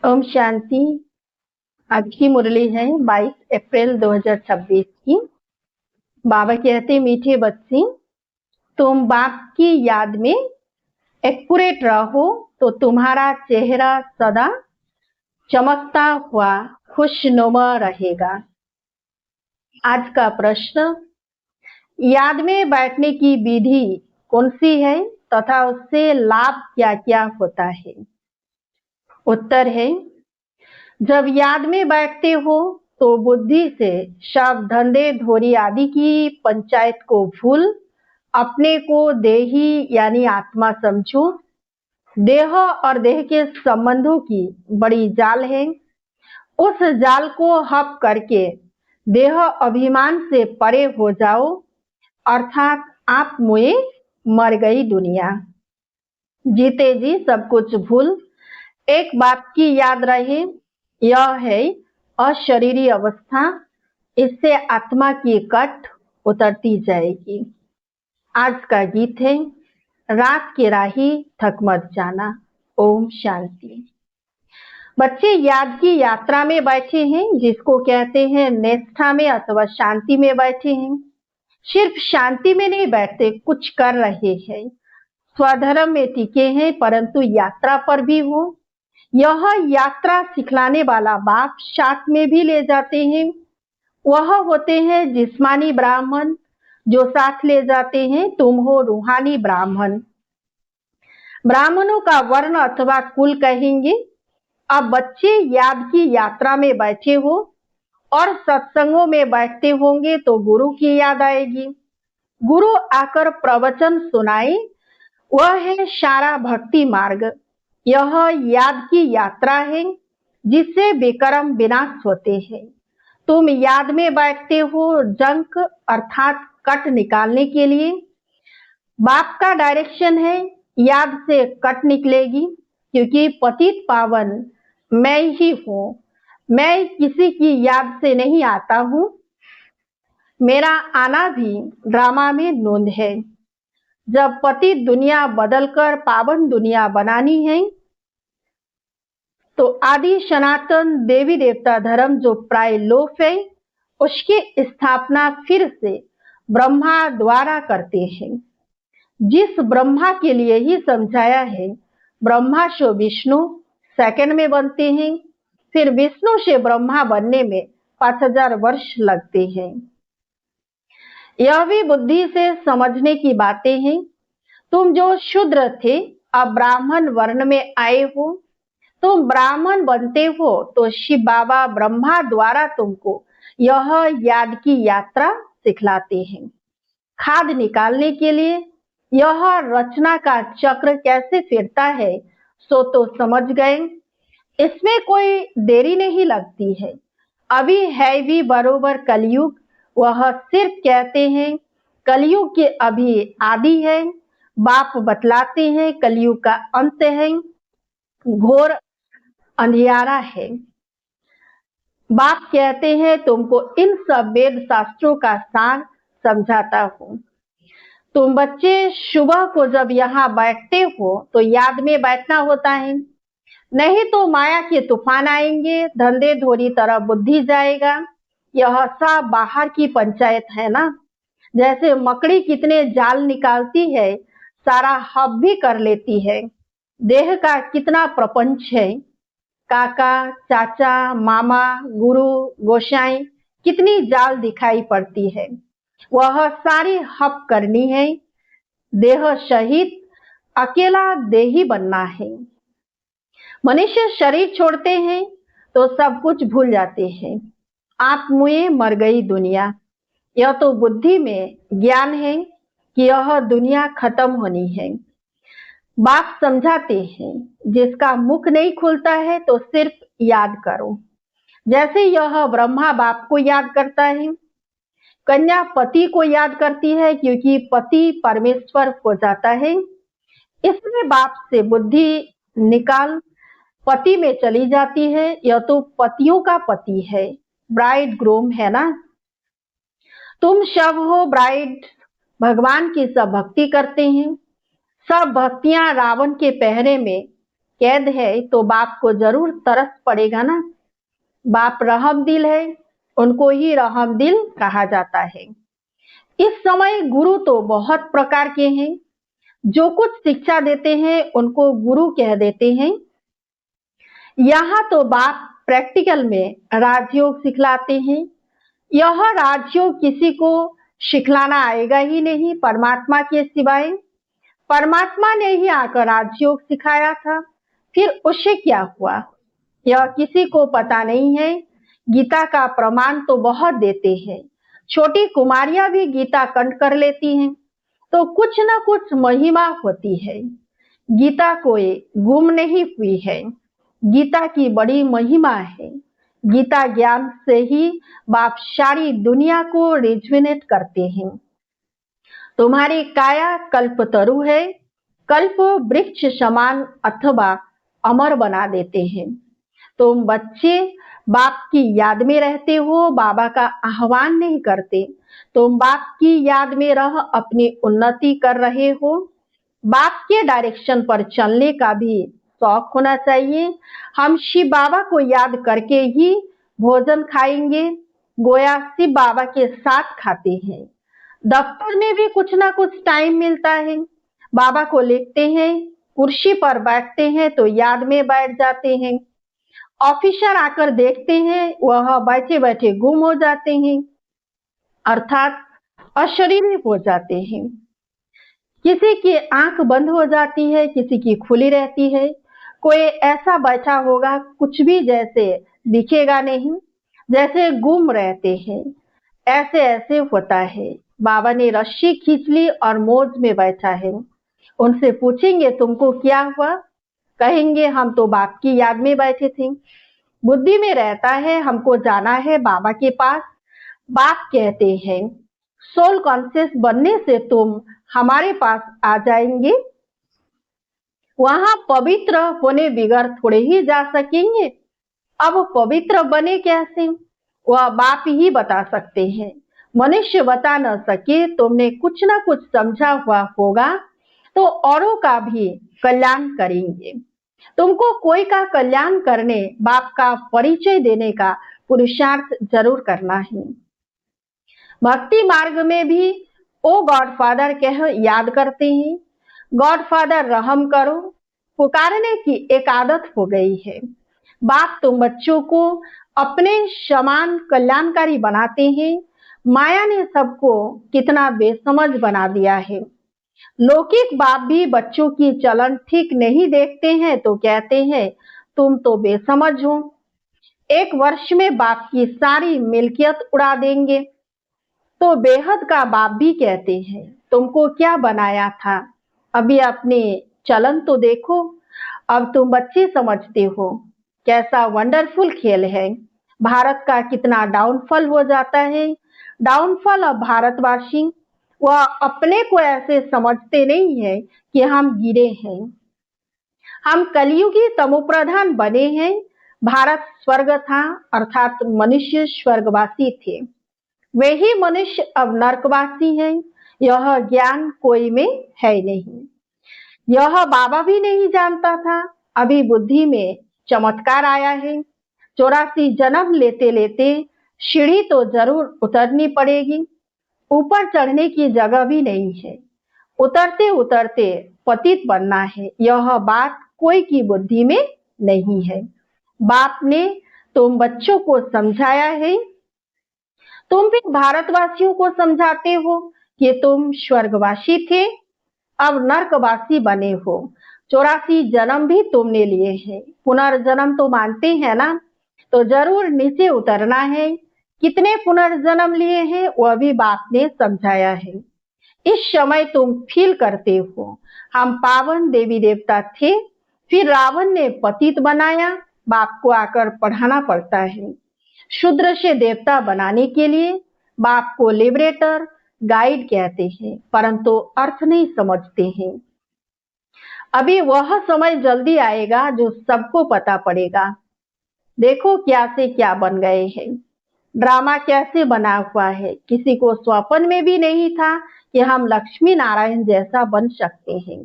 ओम शांति। आज की मुरली है 22 अप्रैल 2026 की। बाबा कहते, मीठे बच्चे, तुम बाप की याद में एक्यूरेट रहो तो तुम्हारा चेहरा सदा चमकता हुआ खुशनुमा रहेगा। आज का प्रश्न, याद में बैठने की विधि कौन सी है तथा उससे लाभ क्या क्या होता है? उत्तर है, जब याद में बैठते हो तो बुद्धि से सब धंधे धोरी आदि की पंचायत को भूल अपने को देही यानी आत्मा समझो। देह और देह के संबंधों की बड़ी जाल है। उस जाल को हप करके देह अभिमान से परे हो जाओ, अर्थात आप मुए मर गई दुनिया। जीते जी सब कुछ भूल एक बात की याद रहे, यह है अशरीरी अवस्था। इससे आत्मा की कट उतरती जाएगी। आज का गीत है, रात के राही थक मत जाना। ओम शांति। बच्चे याद की यात्रा में बैठे हैं, जिसको कहते हैं निष्ठा में अथवा शांति में बैठे हैं। सिर्फ शांति में नहीं बैठते, कुछ कर रहे हैं। स्वधर्म में टिके हैं, परंतु यात्रा पर भी हो। यह यात्रा सिखलाने वाला बाप साथ में भी ले जाते हैं। वह होते हैं जिस्मानी ब्राह्मण जो साथ ले जाते हैं। तुम हो रूहानी ब्राह्मण। ब्राह्मणों का वर्ण अथवा कुल कहेंगे। अब बच्चे याद की यात्रा में बैठे हो और सत्संगों में बैठते होंगे तो गुरु की याद आएगी। गुरु आकर प्रवचन सुनाए, वह है सारा भक्ति मार्ग। यह याद की यात्रा है जिससे विकर्म विनाश होते हैं। तुम याद में बैठते हो जंक अर्थात कट निकालने के लिए। बाप का डायरेक्शन है, याद से कट निकलेगी, क्योंकि पतित पावन मैं ही हूँ। मैं किसी की याद से नहीं आता हूँ। मेरा आना भी ड्रामा में नोंद है। जब पतित दुनिया बदलकर पावन दुनिया बनानी है तो आदि सनातन देवी देवता धर्म जो प्राय लोप है, उसकी स्थापना फिर से ब्रह्मा द्वारा करते हैं। जिस ब्रह्मा के लिए ही समझाया है, ब्रह्मा से विष्णु सेकंड में बनते हैं, फिर विष्णु से ब्रह्मा बनने में 5000 वर्ष लगते हैं। यह भी बुद्धि से समझने की बातें हैं। तुम जो शूद्र थे, अब ब्राह्मण वर्ण में आए हो। तुम ब्राह्मण बनते हो तो शिव बाबा ब्रह्मा द्वारा तुमको यह याद की यात्रा सिखलाते हैं। खाद निकालने के लिए यह रचना का चक्र कैसे फिरता है सो तो समझ गए। इसमें कोई देरी नहीं लगती है। अभी है भी बरोबर कलयुग। वह सिर्फ कहते हैं कलयुग के अभी आदि है। बाप बतलाते हैं कलयुग का अंत है, घोर अंधियारा है। बाप कहते हैं तुमको इन सब वेद शास्त्रों का सार समझाता हूँ। तुम बच्चे सुबह को जब यहाँ बैठते हो तो याद में बैठना होता है, नहीं तो माया के तूफान आएंगे, धंधे धोरी तरफ बुद्धि जाएगा। यह सब बाहर की पंचायत है ना। जैसे मकड़ी कितने जाल निकालती है, सारा हब भी कर लेती है। देह का कितना प्रपंच है, काका चाचा मामा गुरु गोसाई, कितनी जाल दिखाई पड़ती है। वह सारी हप करनी है। देह सहित अकेला देही बनना है। मनुष्य शरीर छोड़ते हैं तो सब कुछ भूल जाते हैं। आप मुए मर गई दुनिया। यह तो बुद्धि में ज्ञान है कि यह दुनिया खत्म होनी है। बाप समझाते हैं जिसका मुख नहीं खुलता है तो सिर्फ याद करो। जैसे यह ब्रह्मा बाप को याद करता है, कन्या पति को याद करती है, क्योंकि पति परमेश्वर हो जाता है। इसमें बाप से बुद्धि निकाल पति में चली जाती है। यह तो पतियों का पति है, ब्राइड ग्रूम है ना। तुम सब हो ब्राइड। भगवान की सब भक्ति करते हैं। सब भक्तियां रावण के पहरे में कैद है तो बाप को जरूर तरस पड़ेगा ना। बाप रहम दिल है, उनको ही रहम दिल कहा जाता है। इस समय गुरु तो बहुत प्रकार के हैं। जो कुछ शिक्षा देते हैं उनको गुरु कह देते हैं। यहाँ तो बाप प्रैक्टिकल में राजयोग सिखलाते हैं। यह राजयोग किसी को सिखलाना आएगा ही नहीं परमात्मा के सिवाय। परमात्मा ने ही आकर राजयोग सिखाया था, फिर उससे क्या हुआ यह किसी को पता नहीं है। गीता का प्रमाण तो बहुत देते हैं, छोटी कुमारियां भी गीता कंठ कर लेती हैं, तो कुछ न कुछ महिमा होती है। गीता कोई गुम नहीं हुई है, गीता की बड़ी महिमा है। गीता ज्ञान से ही बाप सारी दुनिया को रिजुविनेट करते हैं। तुम्हारी काया कल्पतरु है, कल्प वृक्ष समान अथवा अमर बना देते हैं। तुम बच्चे बाप की याद में रहते हो, बाबा का आह्वान नहीं करते। तुम बाप की याद में रह अपनी उन्नति कर रहे हो। बाप के डायरेक्शन पर चलने का भी शौक होना चाहिए। हम शिव बाबा को याद करके ही भोजन खाएंगे, गोया शिव बाबा के साथ खाते हैं। दफ्तर में भी कुछ ना कुछ टाइम मिलता है, बाबा को लिखते हैं, कुर्सी पर बैठते हैं तो याद में बैठ जाते हैं। ऑफिसर आकर देखते हैं, वह बैठे बैठे गुम हो जाते हैं, अर्थात अशरीरी हो जाते हैं। किसी की आंख बंद हो जाती है, किसी की खुली रहती है। कोई ऐसा बैठा होगा कुछ भी जैसे दिखेगा नहीं, जैसे गुम रहते हैं। ऐसे ऐसे होता है। बाबा ने रस्सी खींच ली और मौज में बैठा है। उनसे पूछेंगे तुमको क्या हुआ, कहेंगे हम तो बाप की याद में बैठे थे। बुद्धि में रहता है हमको जाना है बाबा के पास। बाप कहते हैं सोल कॉन्शियस बनने से तुम हमारे पास आ जाएंगे। वहां पवित्र होने बिगड़ थोड़े ही जा सकेंगे। अब पवित्र बने कैसे, वह बाप ही बता सकते हैं। मनुष्य बता न सके। तुमने कुछ ना कुछ समझा हुआ होगा तो औरों का भी कल्याण करेंगे। तुमको कोई का कल्याण करने बाप का परिचय देने का पुरुषार्थ जरूर करना है। भक्ति मार्ग में भी ओ गॉड फादर कह याद करते हैं। गॉड फादर रहम करो पुकारने की एक आदत हो गई है। बाप तुम बच्चों को अपने समान कल्याणकारी बनाते हैं। माया ने सबको कितना बेसमझ बना दिया है। लौकिक बाप भी बच्चों की चलन ठीक नहीं देखते हैं तो कहते हैं तुम तो बेसमझ हो। एक वर्ष में बाप की सारी मिल्कियत उड़ा देंगे। तो बेहद का बाप भी कहते हैं तुमको क्या बनाया था, अभी अपने चलन तो देखो। अब तुम बच्चे समझते हो कैसा वंडरफुल खेल है। भारत का कितना डाउनफॉल हो जाता है। डाउनफॉल ऑफ भारतवासी, वह अपने को ऐसे समझते नहीं है कि हम गिरे हैं। हम कलयुगी तमोप्रधान बने हैं। भारत स्वर्ग था, अर्थात मनुष्य स्वर्गवासी थे। वही मनुष्य अब नरकवासी है। यह ज्ञान कोई में है नहीं। यह बाबा भी नहीं जानता था। अभी बुद्धि में चमत्कार आया है। 84 जन्म लेते लेते सीढ़ी तो जरूर उतरनी पड़ेगी। ऊपर चढ़ने की जगह भी नहीं है। उतरते उतरते पतित बनना है। यह बात कोई की बुद्धि में नहीं है। बाप ने तुम बच्चों को समझाया है। तुम भी भारतवासियों को समझाते हो कि तुम स्वर्गवासी थे, अब नरकवासी बने हो। 84 जन्म भी तुमने लिए हैं। पुनर्जन्म तो मानते हैं ना, तो जरूर नीचे उतरना है। कितने पुनर्जन्म लिए हैं वह भी बाप ने समझाया है। इस समय तुम फील करते हो हम पावन देवी देवता थे, फिर रावण ने पतित बनाया। बाप को आकर पढ़ाना पड़ता है। शूद्र से देवता बनाने के लिए बाप को लिबरेटर गाइड कहते हैं, परंतु अर्थ नहीं समझते हैं। अभी वह समय जल्दी आएगा जो सबको पता पड़ेगा। देखो क्या से क्या बन गए हैं। ड्रामा कैसे बना हुआ है। किसी को स्वप्न में भी नहीं था कि हम लक्ष्मी नारायण जैसा बन सकते हैं।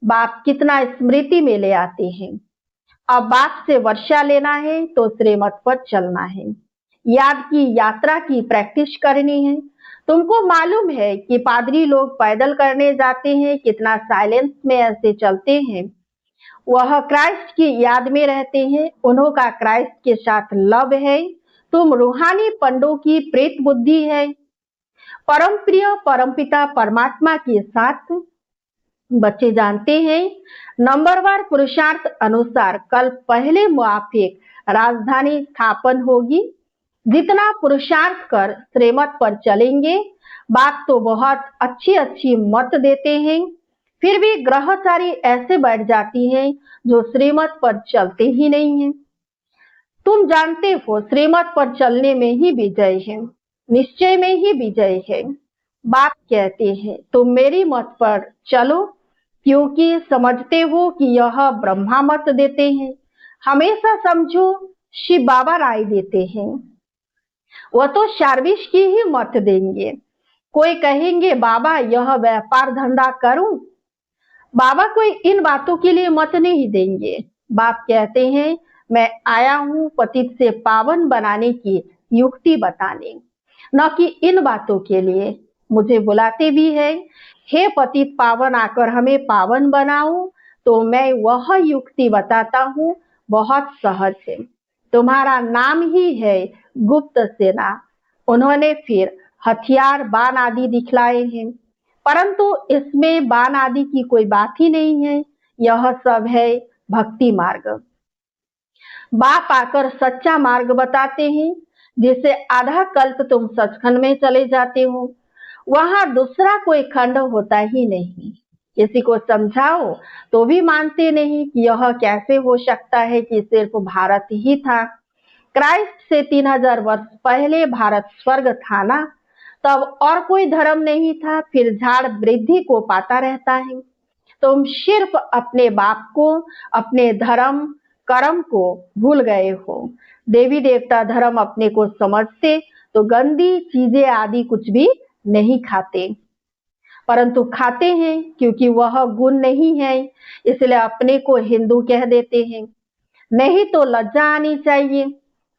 बाप कितना स्मृति में ले आते हैं। अब बाप से वर्षा लेना है तो श्रीमत पर चलना है, याद की यात्रा की प्रैक्टिस करनी है। तुमको मालूम है कि पादरी लोग पैदल करने जाते हैं, कितना साइलेंस में ऐसे चलते हैं। वह क्राइस्ट की याद में रहते हैं, उन्हों का क्राइस्ट के साथ लव है। तुम रूहानी पंडों की प्रेत बुद्धि है। परम प्रिय परमपिता परमात्मा के साथ बच्चे जानते हैं, नंबरवार पुरुषार्थ अनुसार कल पहले मुआफिक राजधानी स्थापन होगी। जितना पुरुषार्थ कर श्रीमत पर चलेंगे, बात तो बहुत अच्छी अच्छी मत देते हैं, फिर भी ग्रहचारी ऐसे बैठ जाती हैं जो श्रीमत पर चलते ही नहीं हैं। तुम जानते हो श्रीमत पर चलने में ही विजय है, निश्चय में ही विजय है। बाप कहते हैं तुम मेरी मत पर चलो, क्योंकि समझते हो कि यह ब्रह्मा मत देते हैं। हमेशा समझो शिव बाबा राय देते हैं, वह तो शार्विश की ही मत देंगे। कोई कहेंगे बाबा यह व्यापार धंधा करूं, बाबा कोई इन बातों के लिए मत नहीं देंगे। बाप कहते हैं मैं आया हूं पतित से पावन बनाने की युक्ति बताने, न कि इन बातों के लिए। मुझे बुलाते भी है, हे पतित पावन आकर हमें पावन बनाओ, तो मैं वह युक्ति बताता हूँ, बहुत सहज है। तुम्हारा नाम ही है गुप्त सेना। उन्होंने फिर हथियार बाण आदि दिखलाए हैं, परंतु इसमें बाण आदि की कोई बात ही नहीं है। यह सब है भक्ति मार्ग। बाप आकर सच्चा मार्ग बताते हैं, जिसे आधा कल्प तुम सचखंड में चले जाते हो, वहां दूसरा कोई खंड होता ही नहीं। किसी को समझाओ तो भी मानते नहीं कि यह कैसे हो सकता है कि सिर्फ भारत ही था। क्राइस्ट से 3000 वर्ष पहले भारत स्वर्ग था ना, तब और कोई धर्म नहीं था, फिर झाड़ वृद्धि को पाता रहता है। तुम सिर्फ अपने बाप को, अपने धर्म कर्म को भूल गए हो। देवी देवता धर्म अपने को समझते तो गंदी चीजें आदि कुछ भी नहीं खाते, परंतु खाते हैं क्योंकि वह गुण नहीं है, इसलिए अपने को हिंदू कह देते हैं। नहीं तो लज्जा आनी चाहिए,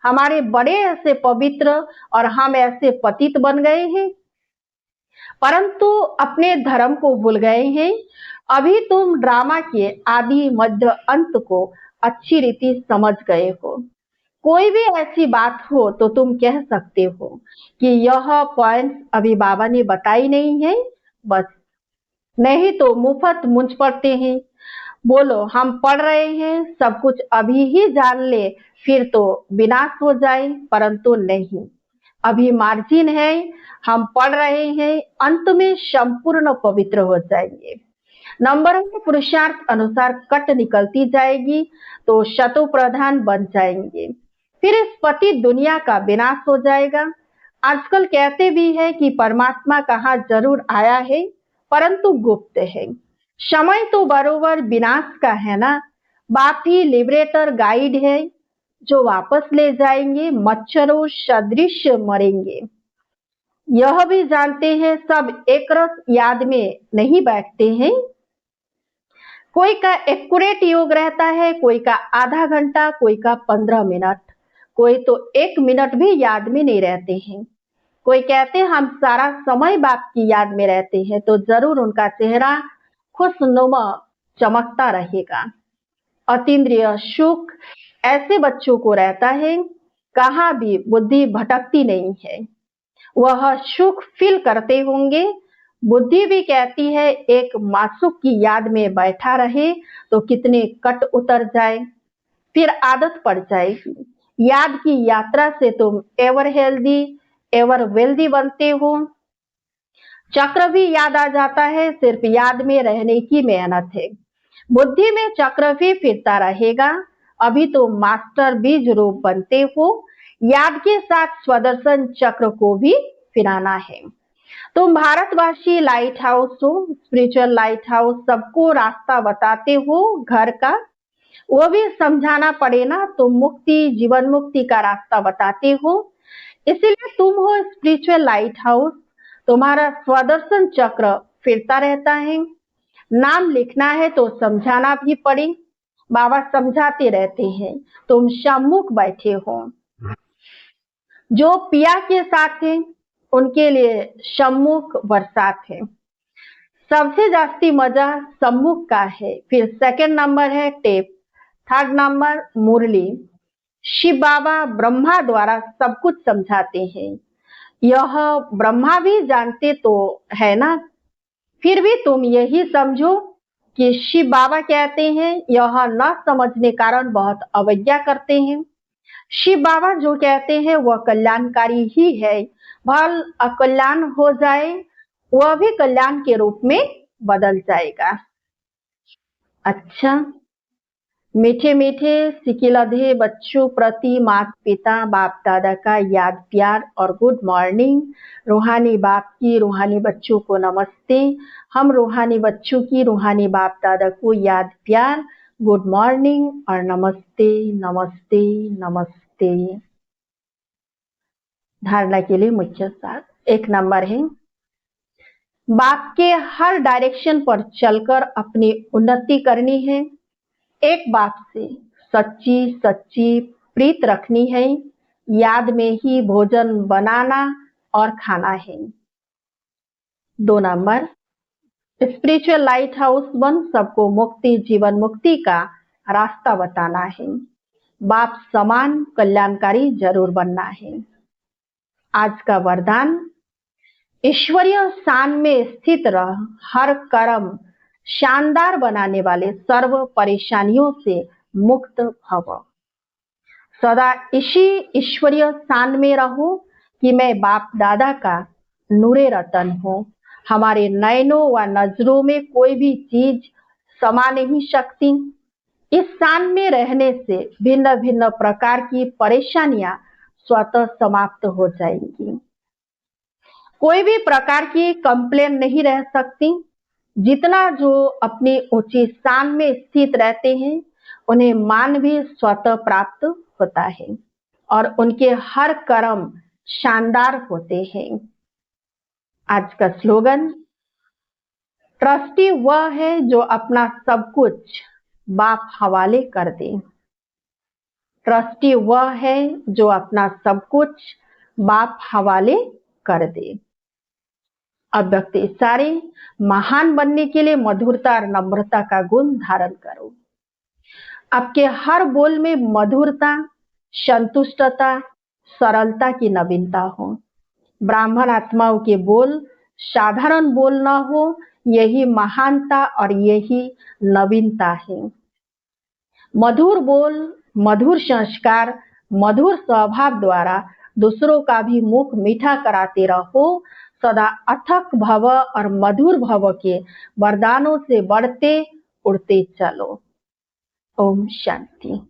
हमारे बड़े ऐसे पवित्र और हम ऐसे पतित बन गए हैं, परंतु अपने धर्म को भूल गए हैं। अभी तुम ड्रामा के आदि मध्य अंत को अच्छी रीति समझ गए हो। कोई भी ऐसी बात हो तो तुम कह सकते हो कि यह पॉइंट अभी बाबा ने बताई नहीं है, बस। नहीं तो मुफ्त मुंझ पड़ते हैं, बोलो हम पढ़ रहे हैं, सब कुछ अभी ही जान ले, फिर तो विनाश हो जाए, परंतु नहीं, अभी मार्जिन है, हम पढ़ रहे हैं, अंत में संपूर्ण पवित्र हो जाएंगे। नंबर में पुरुषार्थ अनुसार कट निकलती जाएगी तो शतो प्रधान बन जाएंगे, फिर इस पति दुनिया का विनाश हो जाएगा। आजकल कहते भी है कि परमात्मा कहाँ जरूर आया है, परंतु गुप्त है। समय तो बरोबर विनाश का है ना। बाप ही लिबरेटर गाइड है, जो वापस ले जाएंगे, मच्छरों सदृश मरेंगे। यह भी जानते हैं सब एक रस याद में नहीं बैठते हैं। कोई का एक्यूरेट योग रहता है, कोई का आधा घंटा, कोई का 15 मिनट, कोई तो 1 मिनट भी याद में नहीं रहते हैं। कोई कहते हैं हम सारा समय बाप की याद में रहते हैं, तो जरूर उनका चेहरा खुशनुमा चमकता रहेगा। अतीन्द्रिय सुख ऐसे बच्चों को रहता है, कहाँ भी बुद्धि भटकती नहीं है, वह सुख फील करते होंगे। बुद्धि भी कहती है एक मासूक की याद में बैठा रहे तो कितने कट उतर जाए, फिर आदत पड़ जाएगी। याद की यात्रा से तुम एवर हेल्दी एवर वेल्दी बनते हो। चक्र भी याद आ जाता है, सिर्फ याद में रहने की मेहनत है। बुद्धि में चक्र भी फिरता रहेगा। अभी तो मास्टर बीज रूप बनते हो, याद के साथ स्वदर्शन चक्र को भी फिराना है। तुम भारतवासी लाइट हाउस हो, स्पिरिचुअल लाइट हाउस, सबको रास्ता बताते हो घर का, वो भी समझाना पड़े ना। तुम मुक्ति जीवन मुक्ति का रास्ता बताते हो, इसीलिए तुम हो स्पिरिचुअल लाइट हाउस। तुम्हारा स्वदर्शन चक्र फिरता रहता है। नाम लिखना है तो समझाना भी पड़े, बाबा समझाते रहते हैं। तुम सम्मुख बैठे हो, जो पिया के साथ हैं उनके लिए सम्मुख बरसात है। सबसे जास्ती मजा सम्मुख का है। फिर सेकंड नंबर है टेप, थर्ड नंबर मुरली। शिव बाबा ब्रह्मा द्वारा सब कुछ समझाते हैं। यह ब्रह्मा भी जानते तो है ना, फिर भी तुम यही समझो कि शिव बाबा कहते हैं यह न समझने कारण बहुत अवज्ञा करते हैं। शिव बाबा जो कहते हैं वह कल्याणकारी ही है, भल अकल्याण हो जाए वह भी कल्याण के रूप में बदल जाएगा। अच्छा, मीठे मीठे सिकिलधे बच्चों प्रति माता पिता बाप दादा का याद प्यार और गुड मॉर्निंग। रूहानी बाप की रूहानी बच्चों को नमस्ते। हम रूहानी बच्चों की रूहानी बाप दादा को याद प्यार, गुड मॉर्निंग और नमस्ते नमस्ते नमस्ते। धारणा के लिए मुख्य सार। एक नंबर है, बाप के हर डायरेक्शन पर चलकर अपनी उन्नति करनी है। एक बाप से सच्ची सच्ची प्रीत रखनी है। याद में ही भोजन बनाना और खाना है। 2 नंबर, स्पिरिचुअल लाइट हाउस बन सबको मुक्ति जीवन मुक्ति का रास्ता बताना है। बाप समान कल्याणकारी जरूर बनना है। आज का वरदान, ईश्वरीय शान में स्थित रह हर कर्म शानदार बनाने वाले सर्व परेशानियों से मुक्त भव। सदा इसी ईश्वरीय शान में रहो कि मैं बाप दादा का नूरे रतन हूँ। हमारे नयनों व नजरों में कोई भी चीज समा नहीं सकती। इस शान में रहने से भिन्न भिन्न प्रकार की परेशानियां स्वतः समाप्त हो जाएंगी। कोई भी प्रकार की कंप्लेन नहीं रह सकती। जितना जो अपनी ऊंची शान में स्थित रहते हैं उन्हें मान भी स्वतः प्राप्त होता है और उनके हर कर्म शानदार होते हैं। आज का स्लोगन, ट्रस्टी वह है जो अपना सब कुछ बाप हवाले कर दे। ट्रस्टी वह है जो अपना सब कुछ बाप हवाले कर दे। अब व्यक्ति सारे महान बनने के लिए मधुरता और नम्रता का गुण धारण करो। आपके हर बोल में मधुरता, संतुष्टता, सरलता की नवीनता हो। ब्राह्मण आत्माओं के बोल साधारण बोल न हो, यही महानता और यही नवीनता है। मधुर बोल, मधुर संस्कार, मधुर स्वभाव द्वारा दूसरों का भी मुख मीठा कराते रहो। सदा अथक भव और मधुर भव के वरदानों से बढ़ते उड़ते चलो। ओम शांति।